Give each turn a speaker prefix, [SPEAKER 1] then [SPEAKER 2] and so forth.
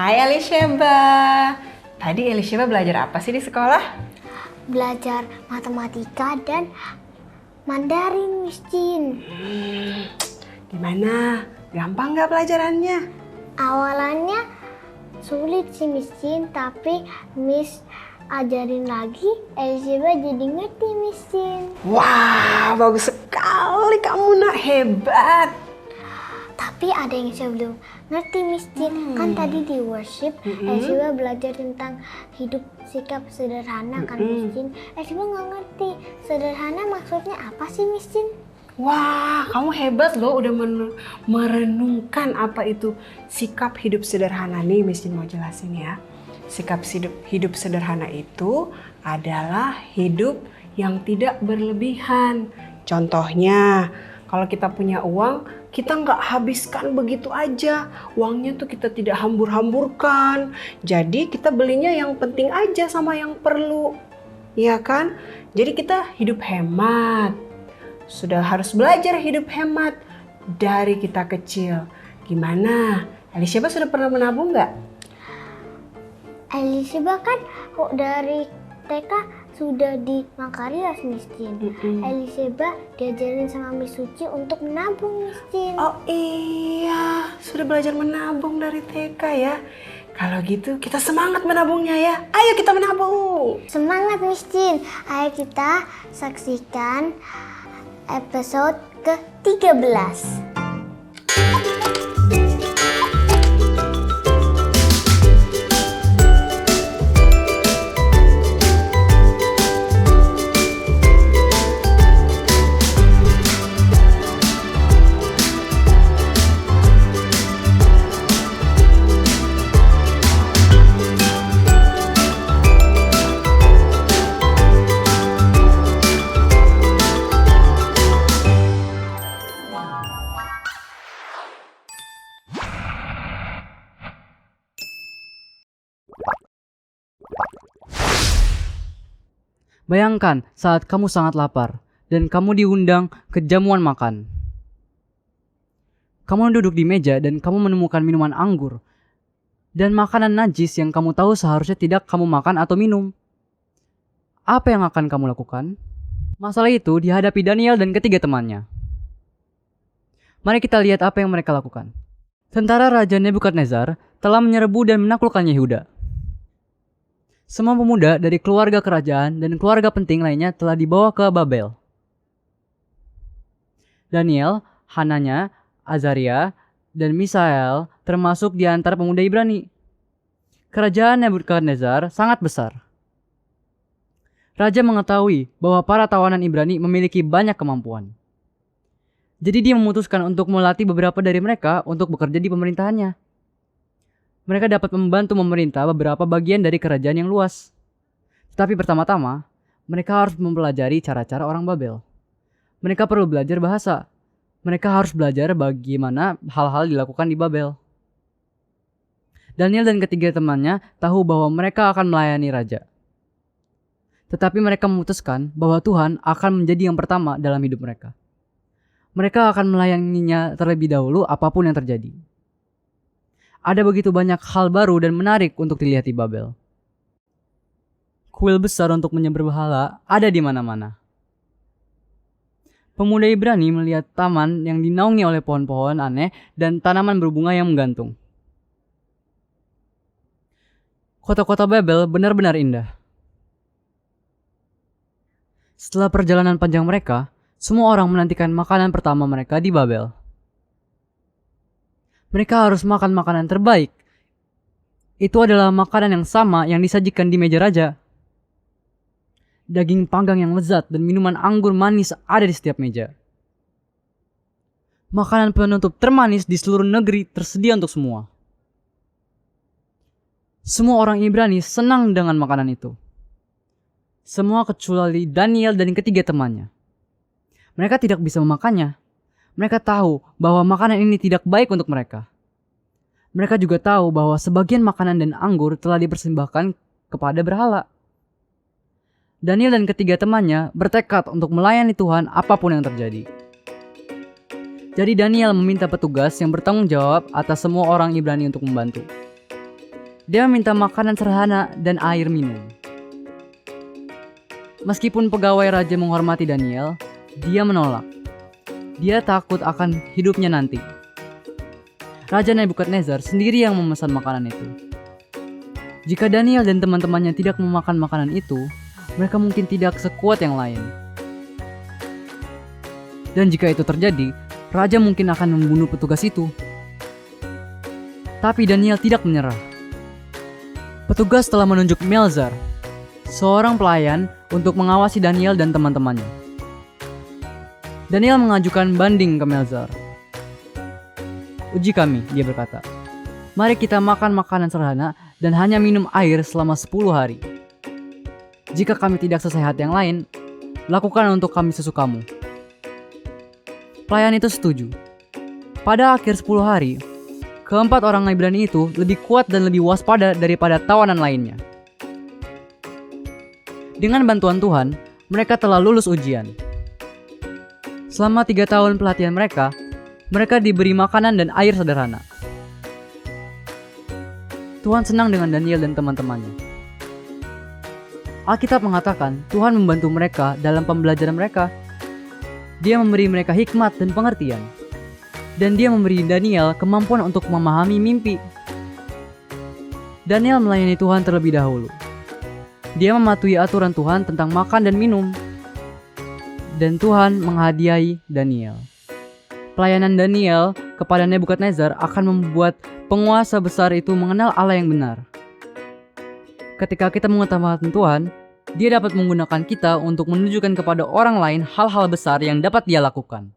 [SPEAKER 1] Hai Elisheba. Tadi Elisheba belajar apa sih di sekolah?
[SPEAKER 2] Belajar matematika dan Mandarin, Miss Jin.
[SPEAKER 1] Gimana? Gampang nggak pelajarannya?
[SPEAKER 2] Awalannya sulit sih, Miss Jin, tapi Miss ajarin lagi, Elisheba jadi ngerti, Miss Jin.
[SPEAKER 1] Wah, bagus sekali kamu nak, hebat.
[SPEAKER 2] Tapi ada yang saya belum ngerti, Miss Jin. Kan tadi di worship, Elisheba belajar tentang hidup sikap sederhana kan, Miss Jin. Elisheba nggak ngerti, sederhana maksudnya apa sih, Miss Jin?
[SPEAKER 1] Wah, kamu hebat loh udah merenungkan apa itu sikap hidup sederhana nih. Miss Jin mau jelasin ya. Sikap hidup sederhana itu adalah hidup yang tidak berlebihan. Contohnya, kalau kita punya uang, kita nggak habiskan begitu aja. Uangnya tuh kita tidak hambur-hamburkan. Jadi kita belinya yang penting aja sama yang perlu. Iya kan? Jadi kita hidup hemat. Sudah harus belajar hidup hemat dari kita kecil. Gimana? Elisheba sudah pernah menabung nggak?
[SPEAKER 2] Elisheba kan dari TK sudah di Makarios, Miss Jin. Elisheba diajarin sama Miss Suci untuk menabung, Miss Jin.
[SPEAKER 1] Oh iya, sudah belajar menabung dari TK ya. Kalau gitu kita semangat menabungnya ya. Ayo kita menabung.
[SPEAKER 2] Semangat, Miss Jin. Ayo kita saksikan episode ke-13.
[SPEAKER 3] Bayangkan saat kamu sangat lapar dan kamu diundang ke jamuan makan. Kamu duduk di meja dan kamu menemukan minuman anggur dan makanan najis yang kamu tahu seharusnya tidak kamu makan atau minum. Apa yang akan kamu lakukan? Masalah itu dihadapi Daniel dan ketiga temannya. Mari kita lihat apa yang mereka lakukan. Tentara Raja Nebukadnezar telah menyerbu dan menaklukkan Yehuda. Semua pemuda dari keluarga kerajaan dan keluarga penting lainnya telah dibawa ke Babel. Daniel, Hananya, Azaria, dan Misael termasuk di antara pemuda Ibrani. Kerajaan Nebukadnezar sangat besar. Raja mengetahui bahwa para tawanan Ibrani memiliki banyak kemampuan. Jadi dia memutuskan untuk melatih beberapa dari mereka untuk bekerja di pemerintahannya. Mereka dapat membantu memerintah beberapa bagian dari kerajaan yang luas. Tetapi pertama-tama, mereka harus mempelajari cara-cara orang Babel. Mereka perlu belajar bahasa. Mereka harus belajar bagaimana hal-hal dilakukan di Babel. Daniel dan ketiga temannya tahu bahwa mereka akan melayani raja. Tetapi mereka memutuskan bahwa Tuhan akan menjadi yang pertama dalam hidup mereka. Mereka akan melayaninya terlebih dahulu apapun yang terjadi. Ada begitu banyak hal baru dan menarik untuk dilihat di Babel. Kuil besar untuk menyembah berhala ada di mana-mana. Pemuda Ibrani melihat taman yang dinaungi oleh pohon-pohon aneh dan tanaman berbunga yang menggantung. Kota-kota Babel benar-benar indah. Setelah perjalanan panjang mereka, semua orang menantikan makanan pertama mereka di Babel. Mereka harus makan makanan terbaik. Itu adalah makanan yang sama yang disajikan di meja raja. Daging panggang yang lezat dan minuman anggur manis ada di setiap meja. Makanan penutup termanis di seluruh negeri tersedia untuk semua. Semua orang Ibrani senang dengan makanan itu. Semua kecuali Daniel dan ketiga temannya. Mereka tidak bisa memakannya. Mereka tahu bahwa makanan ini tidak baik untuk mereka. Mereka juga tahu bahwa sebagian makanan dan anggur telah dipersembahkan kepada berhala. Daniel dan ketiga temannya bertekad untuk melayani Tuhan apapun yang terjadi. Jadi Daniel meminta petugas yang bertanggung jawab atas semua orang Ibrani untuk membantu. Dia meminta makanan sederhana dan air minum. Meskipun pegawai raja menghormati Daniel, dia menolak. Dia takut akan hidupnya nanti. Raja Nebukadnezar sendiri yang memesan makanan itu. Jika Daniel dan teman-temannya tidak memakan makanan itu, mereka mungkin tidak sekuat yang lain. Dan jika itu terjadi, raja mungkin akan membunuh petugas itu. Tapi Daniel tidak menyerah. Petugas telah menunjuk Melzar, seorang pelayan, untuk mengawasi Daniel dan teman-temannya. Daniel mengajukan banding ke Melzar. Uji kami, dia berkata. Mari kita makan makanan sederhana dan hanya minum air selama 10 hari. Jika kami tidak sesehat yang lain, lakukan untuk kami sesukamu. Pelayan itu setuju. Pada akhir 10 hari, keempat orang Ibrani itu lebih kuat dan lebih waspada daripada tawanan lainnya. Dengan bantuan Tuhan, mereka telah lulus ujian. Selama 3 tahun pelatihan mereka diberi makanan dan air sederhana. Tuhan senang dengan Daniel dan teman-temannya. Alkitab mengatakan Tuhan membantu mereka dalam pembelajaran mereka. Dia memberi mereka hikmat dan pengertian. Dan dia memberi Daniel kemampuan untuk memahami mimpi. Daniel melayani Tuhan terlebih dahulu. Dia mematuhi aturan Tuhan tentang makan dan minum. Dan Tuhan menghadiahi Daniel. Pelayanan Daniel kepada Nebukadnezar akan membuat penguasa besar itu mengenal Allah yang benar. Ketika kita mengutamakan Tuhan, Dia dapat menggunakan kita untuk menunjukkan kepada orang lain hal-hal besar yang dapat Dia lakukan.